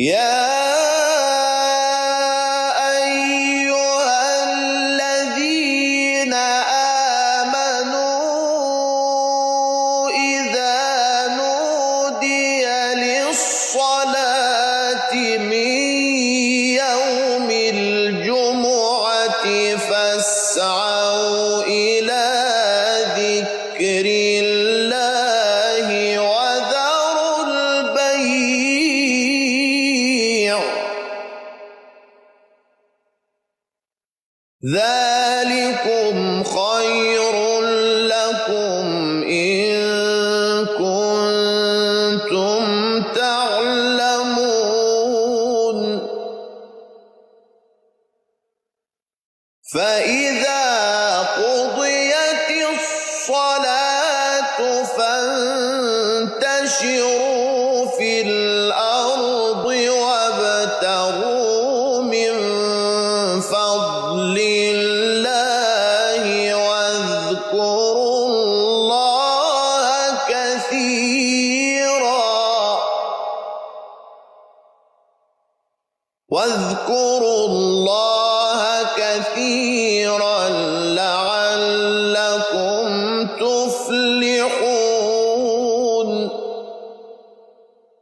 يا أيها الذين آمنوا إذا نودي للصلاة من يوم الجمعة فاسعوا إلى ذكر الله وذروا البيع ذلكم خير لكم إن كنتم تعلمون فإذا قضيت الصلاة فانتشروا في الأرض وابتغوا من فضل الله واذكروا الله كثيرا